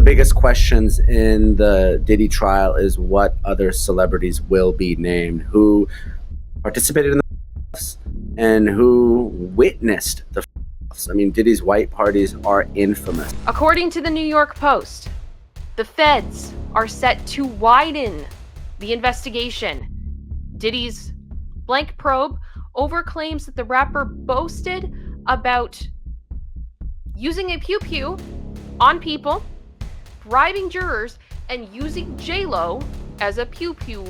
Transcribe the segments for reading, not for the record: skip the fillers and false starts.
the biggest questions in the Diddy trial is what other celebrities will be named, who participated in the f***s and who witnessed the f***s. I mean, Diddy's white parties are infamous. According to the New York Post, the feds are set to widen the investigation. Diddy's blank probe over claims that the rapper boasted about using a pew-pew on people, bribing jurors, and using J-Lo as a pew-pew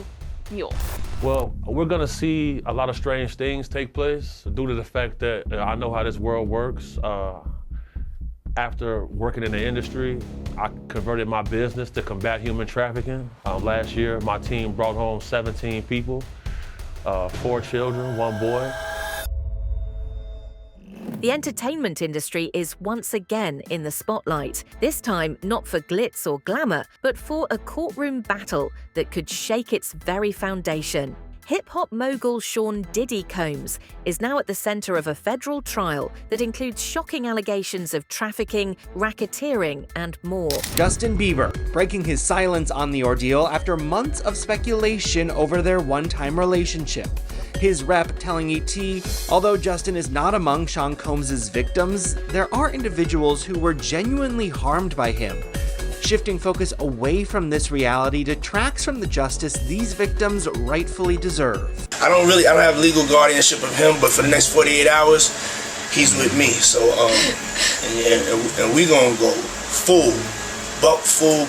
mule. Well, we're gonna see a lot of strange things take place due to the fact that I know how this world works. After working in the industry, I converted my business to combat human trafficking. Last year, my team brought home 17 people, 4 children, 1 boy. The entertainment industry is once again in the spotlight, this time not for glitz or glamour, but for a courtroom battle that could shake its very foundation. Hip-hop mogul Sean Diddy Combs is now at the center of a federal trial that includes shocking allegations of trafficking, racketeering, and more. Justin Bieber breaking his silence on the ordeal after months of speculation over their one-time relationship. His rep telling ET, although Justin is not among Sean Combs' victims, there are individuals who were genuinely harmed by him. Shifting focus away from this reality detracts from the justice these victims rightfully deserve. I don't have legal guardianship of him, but for the next 48 hours, he's with me. So, and we gonna go full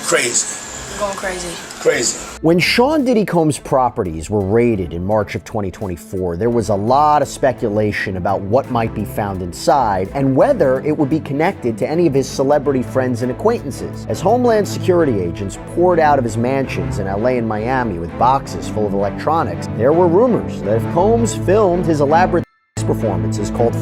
crazy. We're going crazy. Crazy. When Sean Diddy Combs' properties were raided in March of 2024, there was a lot of speculation about what might be found inside and whether it would be connected to any of his celebrity friends and acquaintances. As Homeland Security agents poured out of his mansions in LA and Miami with boxes full of electronics, there were rumors that if Combs filmed his elaborate performances called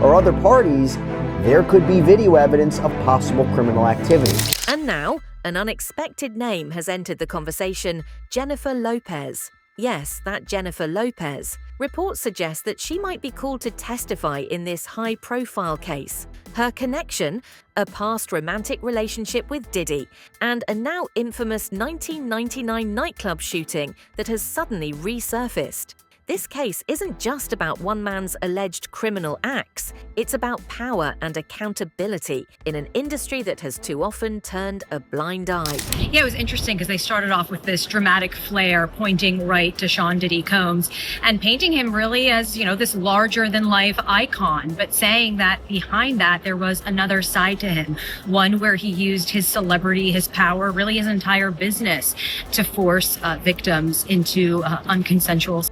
or other parties, there could be video evidence of possible criminal activity. And now, an unexpected name has entered the conversation: Jennifer Lopez. Yes, that Jennifer Lopez. Reports suggest that she might be called to testify in this high-profile case. Her connection? A past romantic relationship with Diddy, and a now infamous 1999 nightclub shooting that has suddenly resurfaced. This case isn't just about one man's alleged criminal acts, it's about power and accountability in an industry that has too often turned a blind eye. Yeah, it was interesting because they started off with this dramatic flair pointing right to Sean Diddy Combs and painting him really as, this larger-than-life icon, but saying that behind that there was another side to him, one where he used his celebrity, his power, really his entire business to force victims into unconsensual.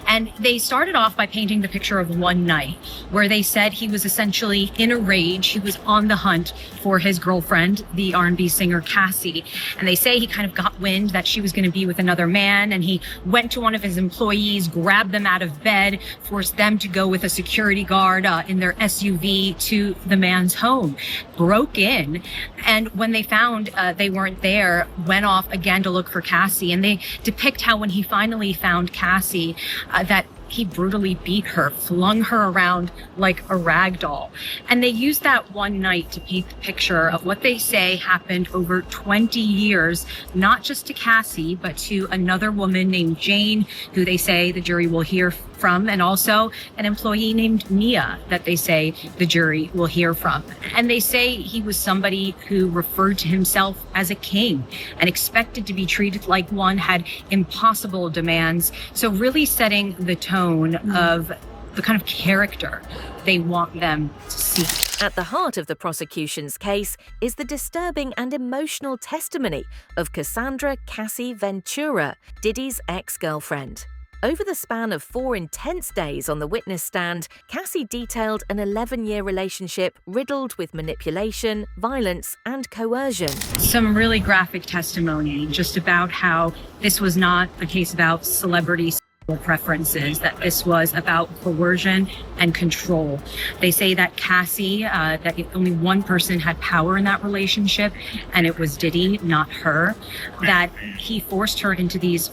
And they started off by painting the picture of one night where they said he was essentially in a rage. He was on the hunt for his girlfriend, the R&B singer Cassie. And they say he kind of got wind that she was going to be with another man. And he went to one of his employees, grabbed them out of bed, forced them to go with a security guard in their SUV to the man's home, broke in. And when they found they weren't there, went off again to look for Cassie. And they depict how when he finally found Cassie, that he brutally beat her, flung her around like a rag doll. And they used that one night to paint the picture of what they say happened over 20 years, not just to Cassie, but to another woman named Jane, who they say the jury will hear from, and also an employee named Mia that they say the jury will hear from. And they say he was somebody who referred to himself as a king and expected to be treated like one, had impossible demands. So really setting the tone of the kind of character they want them to see. At the heart of the prosecution's case is the disturbing and emotional testimony of Cassandra Cassie Ventura, Diddy's ex-girlfriend. Over the span of 4 intense days on the witness stand, Cassie detailed an 11-year relationship riddled with manipulation, violence, and coercion. Some really graphic testimony just about how this was not a case about celebrity preferences, that this was about coercion and control. They say that Cassie, that only one person had power in that relationship, and it was Diddy, not her, that he forced her into these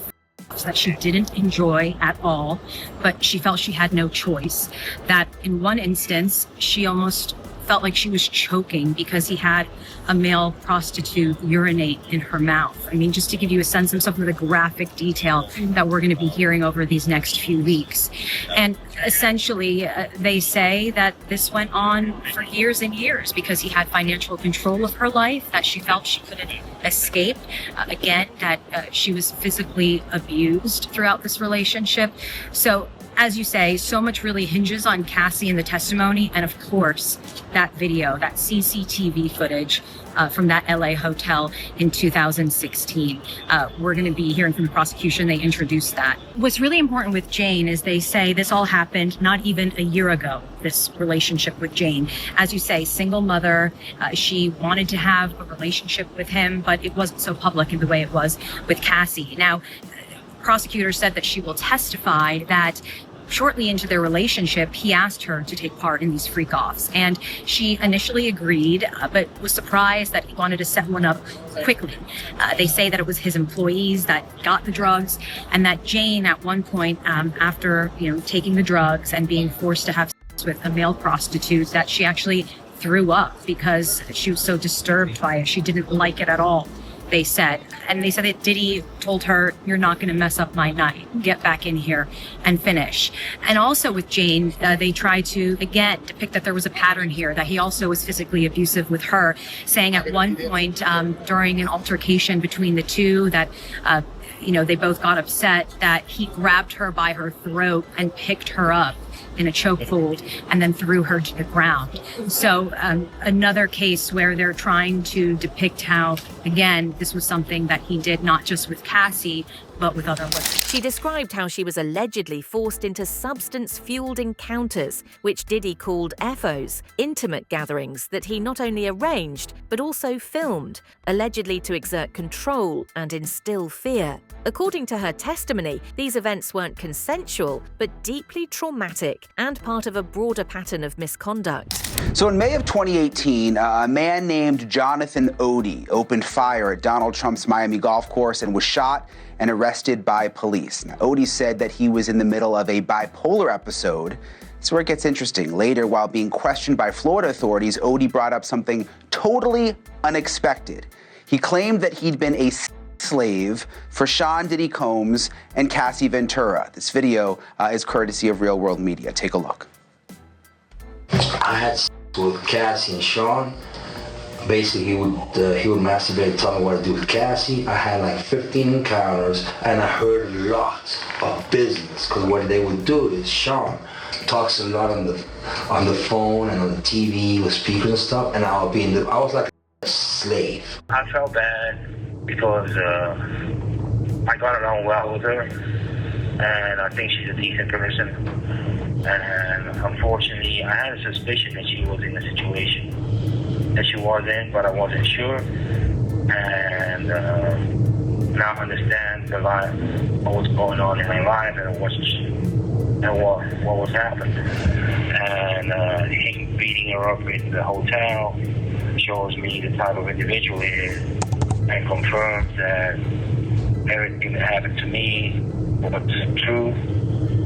that she didn't enjoy at all, but she felt she had no choice. That in one instance, she almost felt like she was choking because he had a male prostitute urinate in her mouth. I mean, just to give you a sense of some of the graphic detail that we're going to be hearing over these next few weeks. And essentially, they say that this went on for years and years because he had financial control of her life, that she felt she couldn't escape. Again, that she was physically abused throughout this relationship. So, as you say, so much really hinges on Cassie and the testimony, and of course, that video, that CCTV footage from that LA hotel in 2016. We're going to be hearing from the prosecution. They introduced that. What's really important with Jane is they say this all happened not even a year ago, this relationship with Jane. As you say, single mother, she wanted to have a relationship with him, but it wasn't so public in the way it was with Cassie. Now, prosecutor said that she will testify that shortly into their relationship, he asked her to take part in these freak-offs. And she initially agreed, but was surprised that he wanted to set one up quickly. They say that it was his employees that got the drugs, and that Jane, at one point, after taking the drugs and being forced to have sex with a male prostitute, that she actually threw up because she was so disturbed by it. She didn't like it at all, they said. And they said that Diddy told her, "You're not going to mess up my night. Get back in here and finish." And also with Jane, they tried to, again, depict that there was a pattern here, that he also was physically abusive with her, saying at one point during an altercation between the two that, they both got upset, that he grabbed her by her throat and picked her up in a chokehold and then threw her to the ground. So another case where they're trying to depict how, again, this was something that he did not just with Cassie, but with other women. She described how she was allegedly forced into substance-fueled encounters, which Diddy called FOs, intimate gatherings that he not only arranged, but also filmed, allegedly to exert control and instill fear. According to her testimony, these events weren't consensual, but deeply traumatic and part of a broader pattern of misconduct. So in May of 2018, a man named Jonathan Odie opened fire at Donald Trump's Miami golf course and was shot and arrested by police. Now, Odie said that he was in the middle of a bipolar episode. That's where it gets interesting. Later, while being questioned by Florida authorities, Odie brought up something totally unexpected. He claimed that he'd been a slave for Sean Diddy Combs and Cassie Ventura. This video is courtesy of Real World Media. Take a look. I had sex with Cassie and Sean. Basically, he would masturbate and tell me what to do with Cassie. I had like 15 encounters, and I heard lots of business. Because what they would do is Sean talks a lot on the phone and on the TV with speakers and stuff, and I was like a slave. I felt bad because I got along well with her, and I think she's a decent person. And unfortunately, I had a suspicion that she was in a situation that she was in, but I wasn't sure. And now I understand what was going on in my life and what was happening. And him beating her up in the hotel shows me the type of individual he is, and confirms that everything that happened to me was true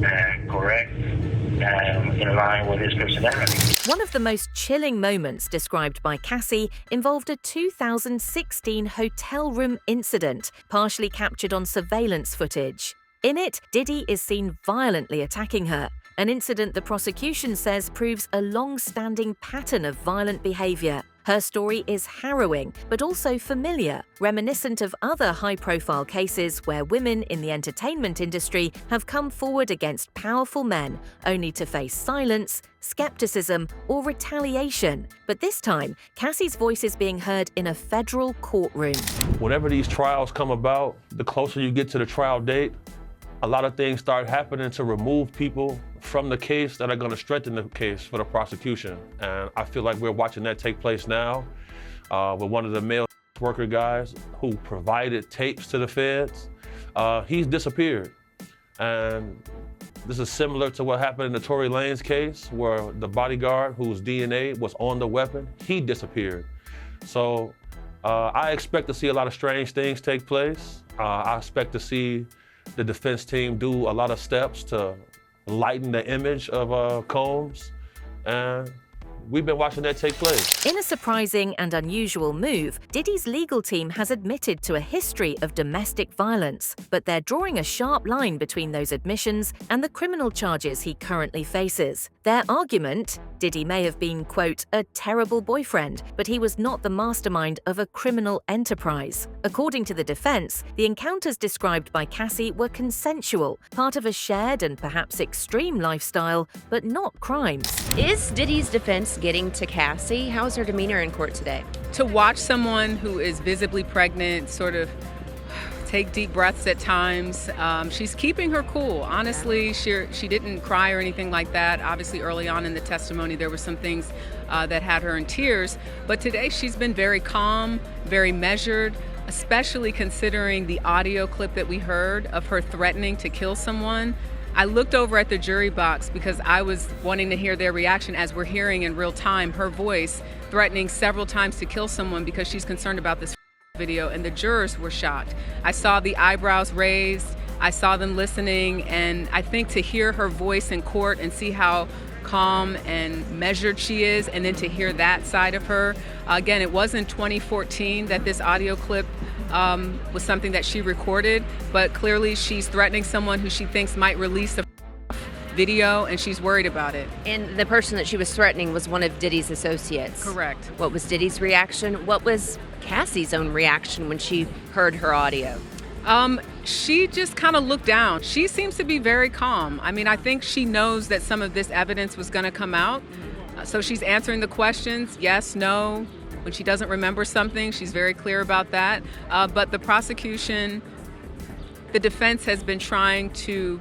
and correct, in line with his personality. One of the most chilling moments described by Cassie involved a 2016 hotel room incident, partially captured on surveillance footage. In it, Diddy is seen violently attacking her, an incident the prosecution says proves a long-standing pattern of violent behavior. Her story is harrowing, but also familiar, reminiscent of other high-profile cases where women in the entertainment industry have come forward against powerful men, only to face silence, skepticism, or retaliation. But this time, Cassie's voice is being heard in a federal courtroom. Whenever these trials come about, the closer you get to the trial date, a lot of things start happening to remove people from the case that are going to strengthen the case for the prosecution. And I feel like we're watching that take place now with one of the male worker guys who provided tapes to the feds. He's disappeared. And this is similar to what happened in the Tory Lanez case, where the bodyguard whose DNA was on the weapon, he disappeared. So I expect to see a lot of strange things take place. I expect to see the defense team do a lot of steps to lighten the image of Combs, and we've been watching that take place. In a surprising and unusual move, Diddy's legal team has admitted to a history of domestic violence, but they're drawing a sharp line between those admissions and the criminal charges he currently faces. Their argument: Diddy may have been, quote, a terrible boyfriend, but he was not the mastermind of a criminal enterprise. According to the defense, the encounters described by Cassie were consensual, part of a shared and perhaps extreme lifestyle, but not crimes. Is Diddy's defense getting to Cassie? How's her demeanor in court today? To watch someone who is visibly pregnant sort of take deep breaths at times, she's keeping her cool. Honestly, she didn't cry or anything like that. Obviously, early on in the testimony, there were some things that had her in tears. But today, she's been very calm, very measured, especially considering the audio clip that we heard of her threatening to kill someone. I looked over at the jury box because I was wanting to hear their reaction as we're hearing in real time her voice threatening several times to kill someone because she's concerned about this video, and the jurors were shocked. I saw the eyebrows raised, I saw them listening, and I think to hear her voice in court and see how calm and measured she is, and then to hear that side of her. Again, it was in 2014 that this audio clip was something that she recorded, but clearly she's threatening someone who she thinks might release a video, and she's worried about it. And the person that she was threatening was one of Diddy's associates. Correct. What was Diddy's reaction? What was Cassie's own reaction when she heard her audio? She just kind of looked down. She seems to be very calm. I mean, I think she knows that some of this evidence was going to come out. So she's answering the questions, yes, no. When she doesn't remember something, she's very clear about that. But the prosecution, the defense has been trying to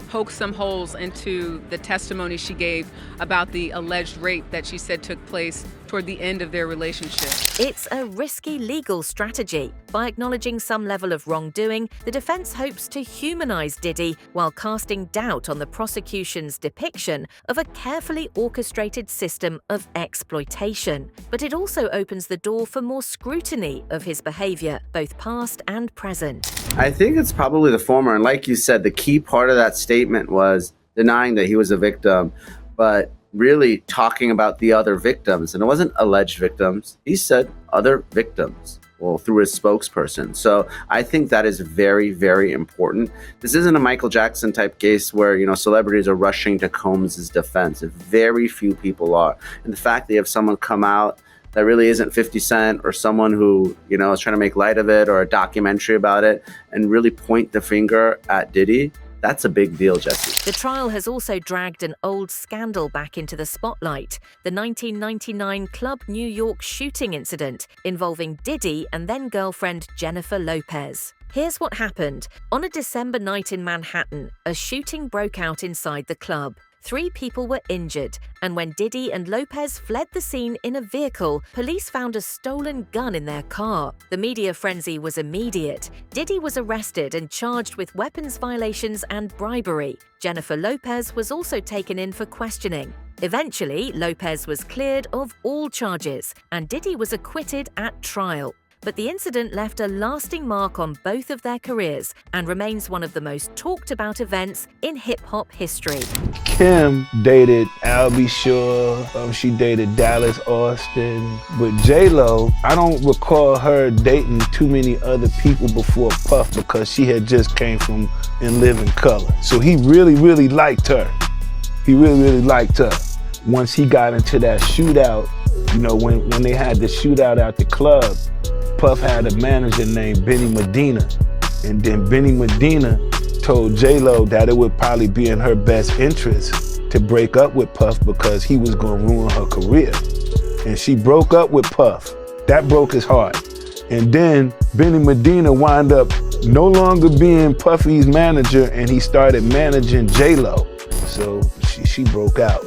poke some holes into the testimony she gave about the alleged rape that she said took place toward the end of their relationship. It's a risky legal strategy. By acknowledging some level of wrongdoing, the defense hopes to humanize Diddy while casting doubt on the prosecution's depiction of a carefully orchestrated system of exploitation. But it also opens the door for more scrutiny of his behavior, both past and present. I think it's probably the former. And like you said, the key part of that statement was denying that he was a victim, but really talking about the other victims. And it wasn't alleged victims. He said other victims, well, through his spokesperson. So I think that is very, very important. This isn't a Michael Jackson type case where, you know, celebrities are rushing to Combs's defense. Very few people are. And the fact that you have someone come out that really isn't 50 Cent or someone who, you know, is trying to make light of it, or a documentary about it, and really point the finger at Diddy, that's a big deal, Jesse. The trial has also dragged an old scandal back into the spotlight, the 1999 Club New York shooting incident involving Diddy and then-girlfriend Jennifer Lopez. Here's what happened. On a December night in Manhattan, a shooting broke out inside the club. 3 people were injured, and when Diddy and Lopez fled the scene in a vehicle, police found a stolen gun in their car. The media frenzy was immediate. Diddy was arrested and charged with weapons violations and bribery. Jennifer Lopez was also taken in for questioning. Eventually, Lopez was cleared of all charges, and Diddy was acquitted at trial. But the incident left a lasting mark on both of their careers and remains one of the most talked about events in hip-hop history. Kim dated Albie Shore, she dated Dallas Austin. With J-Lo, I don't recall her dating too many other people before Puff because she had just came from In Living Color. So he really, really liked her. He really, really liked her. Once he got into that shootout, you know, when they had the shootout at the club, Puff had a manager named Benny Medina, and then Benny Medina told J-Lo that it would probably be in her best interest to break up with Puff because he was gonna ruin her career. And she broke up with Puff. That broke his heart. And then Benny Medina wound up no longer being Puffy's manager, and he started managing J-Lo. So she broke out.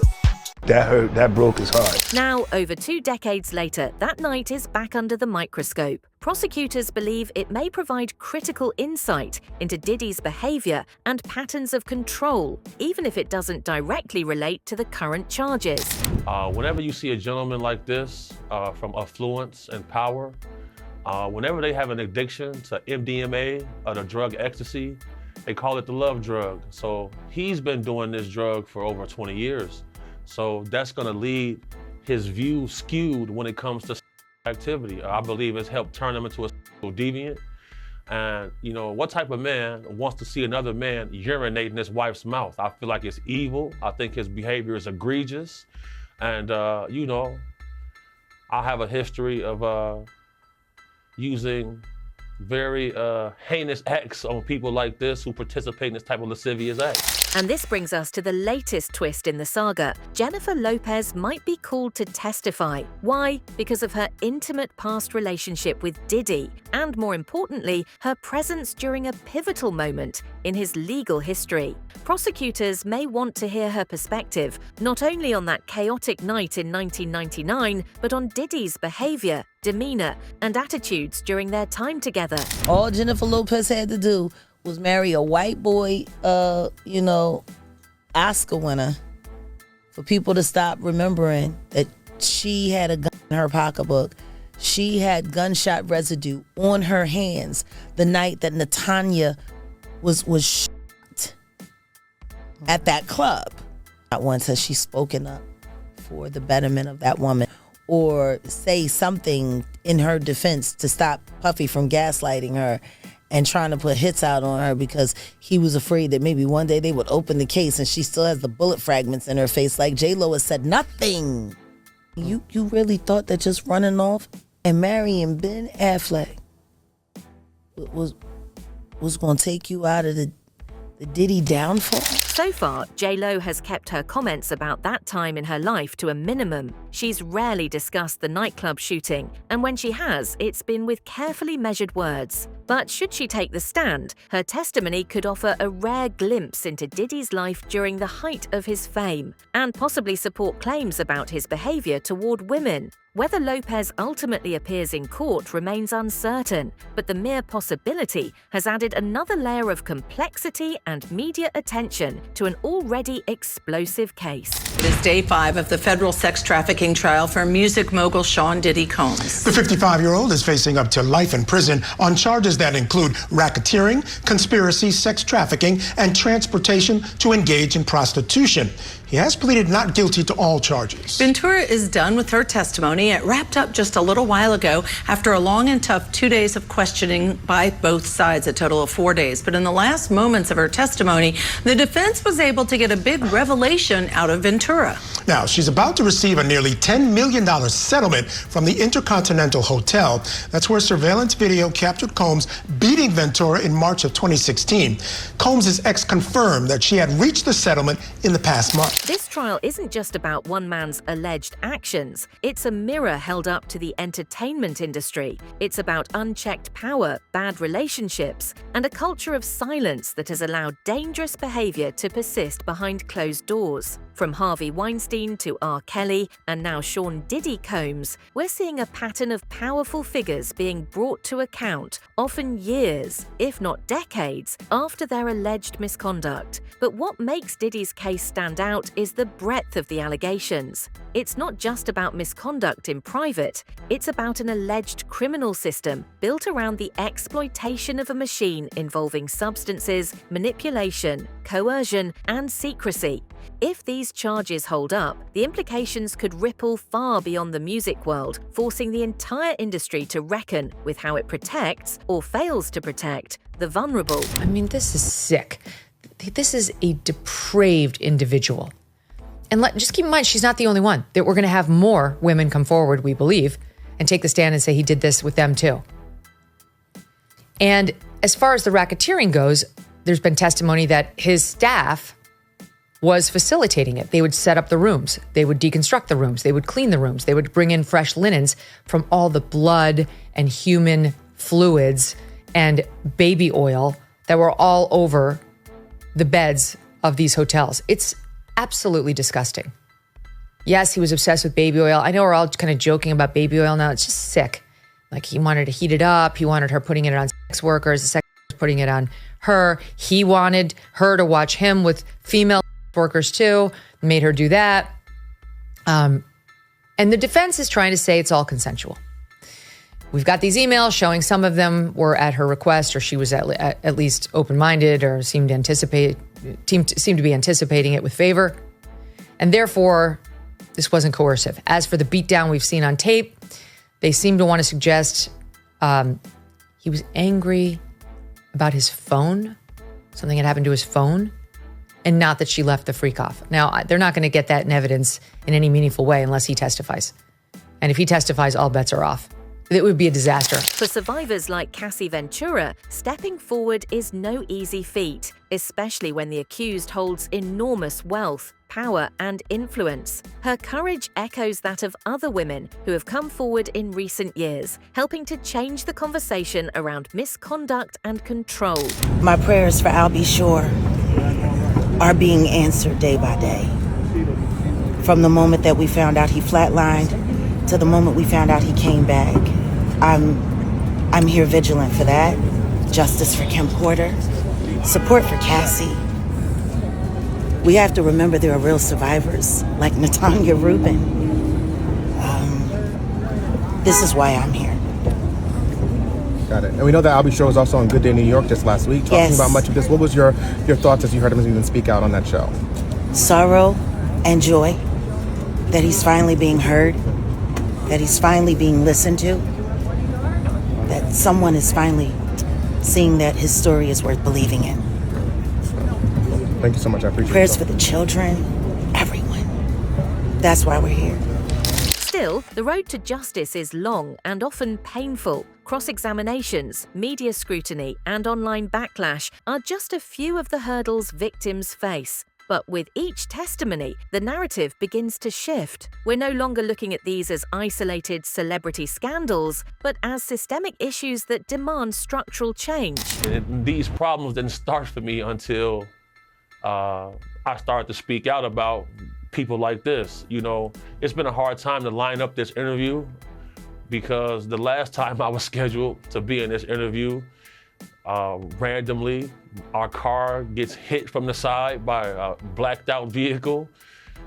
That hurt, that broke his heart. Now, over 2 decades later, that night is back under the microscope. Prosecutors believe it may provide critical insight into Diddy's behavior and patterns of control, even if it doesn't directly relate to the current charges. Whenever you see a gentleman like this, from affluence and power, whenever they have an addiction to MDMA or the drug ecstasy, they call it the love drug. So he's been doing this drug for over 20 years. So that's gonna lead his views skewed when it comes to activity. I believe it's helped turn him into a deviant. And, you know, what type of man wants to see another man urinate in his wife's mouth? I feel like it's evil. I think his behavior is egregious. And, you know, I have a history of using very heinous acts on people like this who participate in this type of lascivious act. And this brings us to the latest twist in the saga. Jennifer Lopez might be called to testify. Why? Because of her intimate past relationship with Diddy, and more importantly, her presence during a pivotal moment in his legal history. Prosecutors may want to hear her perspective, not only on that chaotic night in 1999, but on Diddy's behavior, demeanor, and attitudes during their time together. All Jennifer Lopez had to do was marry a white boy, Oscar winner, for people to stop remembering that she had a gun in her pocketbook. She had gunshot residue on her hands the night that Natanya was shot at that club. Not once has she spoken up for the betterment of that woman or say something in her defense to stop Puffy from gaslighting her and trying to put hits out on her because he was afraid that maybe one day they would open the case and she still has the bullet fragments in her face. Like J-Lo has said nothing. You really thought that just running off and marrying Ben Affleck was going to take you out of the Diddy downfall? So far, J-Lo has kept her comments about that time in her life to a minimum. She's rarely discussed the nightclub shooting, and when she has, it's been with carefully measured words. But should she take the stand, her testimony could offer a rare glimpse into Diddy's life during the height of his fame, and possibly support claims about his behavior toward women. Whether Lopez ultimately appears in court remains uncertain, but the mere possibility has added another layer of complexity and media attention to an already explosive case. It is day 5 of the federal sex trafficking trial for music mogul Sean Diddy Combs. The 55-year-old is facing up to life in prison on charges that include racketeering, conspiracy, sex trafficking, and transportation to engage in prostitution. He has pleaded not guilty to all charges. Ventura is done with her testimony. It wrapped up just a little while ago after a long and tough 2 days of questioning by both sides, a total of 4 days. But in the last moments of her testimony, the defense was able to get a big revelation out of Ventura. Now, she's about to receive a nearly $10 million settlement from the Intercontinental Hotel. That's where surveillance video captured Combs beating Ventura in March of 2016. Combs' ex confirmed that she had reached the settlement in the past month. This trial isn't just about one man's alleged actions. It's a mirror held up to the entertainment industry. It's about unchecked power, bad relationships, and a culture of silence that has allowed dangerous behavior to persist behind closed doors. From Harvey Weinstein to R. Kelly, and now Sean Diddy Combs, we're seeing a pattern of powerful figures being brought to account, often years, if not decades, after their alleged misconduct. But what makes Diddy's case stand out is the breadth of the allegations. It's not just about misconduct in private, it's about an alleged criminal system built around the exploitation of a machine involving substances, manipulation, coercion, and secrecy. If these charges hold up, the implications could ripple far beyond the music world, forcing the entire industry to reckon with how it protects, or fails to protect, the vulnerable. I mean, this is sick. This is a depraved individual. And just keep in mind, she's not the only one. That we're going to have more women come forward, we believe, and take the stand and say he did this with them too. And as far as the racketeering goes, there's been testimony that his staff was facilitating it. They would set up the rooms. They would deconstruct the rooms. They would clean the rooms. They would bring in fresh linens from all the blood and human fluids and baby oil that were all over the beds of these hotels. It's absolutely disgusting. Yes, he was obsessed with baby oil. I know we're all kind of joking about baby oil now. It's just sick. Like, he wanted to heat it up. He wanted her putting it on sex workers. The sex workers putting it on her. He wanted her to watch him with female workers too, made her do that. And the defense is trying to say it's all consensual. We've got these emails showing some of them were at her request, or she was at least open-minded, or seemed to be anticipating it with favor. And therefore, This wasn't coercive. As for the beatdown we've seen on tape, they seem to want to suggest he was angry about his phone, something had happened to his phone, and not that she left the freak off. Now, they're not going to get that in evidence in any meaningful way unless he testifies. And if he testifies, all bets are off. It would be a disaster. For survivors like Cassie Ventura, stepping forward is no easy feat, especially when the accused holds enormous wealth, power, and influence. Her courage echoes that of other women who have come forward in recent years, helping to change the conversation around misconduct and control. My prayers for Albie Shore are being answered day by day. From the moment that we found out he flatlined to the moment we found out he came back. I'm here vigilant for that. Justice for Kim Porter. Support for Cassie. We have to remember there are real survivors like Natanya Rubin. This is why I'm here. Got it. And we know that Albie Shore was also on Good Day New York just last week, talking about much of this. What was your thoughts as you heard him even speak out on that show? Sorrow and joy that he's finally being heard, that he's finally being listened to, that someone is finally seeing that his story is worth believing in. Thank you so much. I appreciate it. Prayers for the children, everyone. That's why we're here. Still, the road to justice is long and often painful. Cross-examinations, media scrutiny, and online backlash are just a few of the hurdles victims face. But with each testimony, the narrative begins to shift. We're no longer looking at these as isolated celebrity scandals, but as systemic issues that demand structural change. And these problems didn't start for me until I started to speak out about people like this. You know, it's been a hard time to line up this interview because the last time I was scheduled to be in this interview, randomly, our car gets hit from the side by a blacked out vehicle,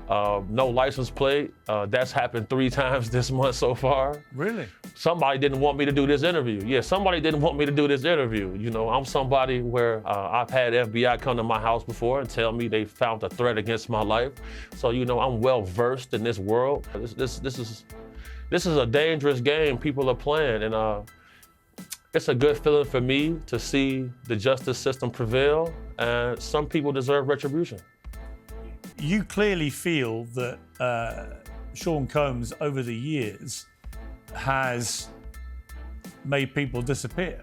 no license plate. That's happened 3 times this month so far. Really? Somebody didn't want me to do this interview. Yeah, somebody didn't want me to do this interview. You know, I'm somebody where I've had FBI come to my house before and tell me they found a threat against my life. So, you know, I'm well versed in this world. This is a dangerous game people are playing, and it's a good feeling for me to see the justice system prevail, and some people deserve retribution. You clearly feel that Sean Combs, over the years, has made people disappear.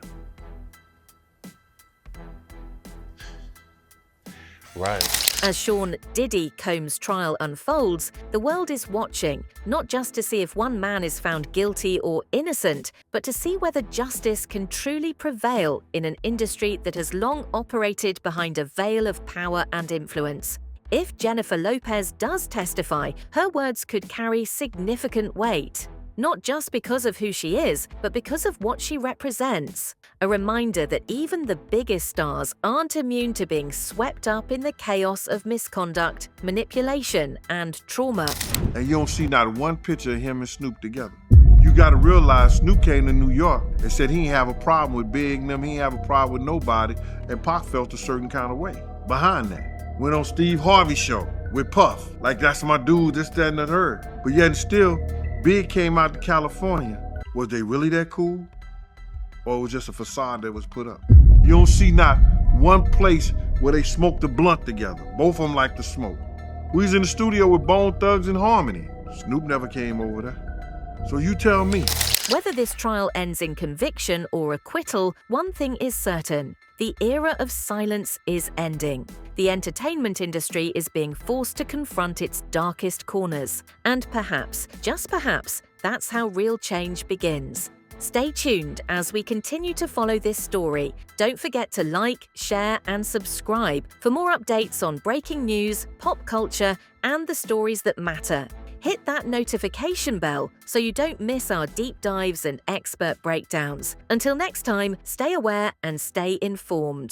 Right. As Sean Diddy Combs' trial unfolds, the world is watching, not just to see if one man is found guilty or innocent, but to see whether justice can truly prevail in an industry that has long operated behind a veil of power and influence. If Jennifer Lopez does testify, her words could carry significant weight. Not just because of who she is, but because of what she represents. A reminder that even the biggest stars aren't immune to being swept up in the chaos of misconduct, manipulation, and trauma. And you don't see not one picture of him and Snoop together. You gotta realize Snoop came to New York and said he didn't have a problem with Big and them, he didn't have a problem with nobody, and Pac felt a certain kind of way behind that. Went on Steve Harvey's show with Puff, like that's my dude, this, that, and the third. But yet and still, Big came out to California. Was they really that cool? Or it was just a facade that was put up? You don't see not one place where they smoked a blunt together. Both of them like to smoke. We was in the studio with Bone Thugs and Harmony. Snoop never came over there. So you tell me. Whether this trial ends in conviction or acquittal, one thing is certain. The era of silence is ending. The entertainment industry is being forced to confront its darkest corners. And perhaps, just perhaps, that's how real change begins. Stay tuned as we continue to follow this story. Don't forget to like, share, and subscribe for more updates on breaking news, pop culture, and the stories that matter. Hit that notification bell so you don't miss our deep dives and expert breakdowns. Until next time, stay aware and stay informed.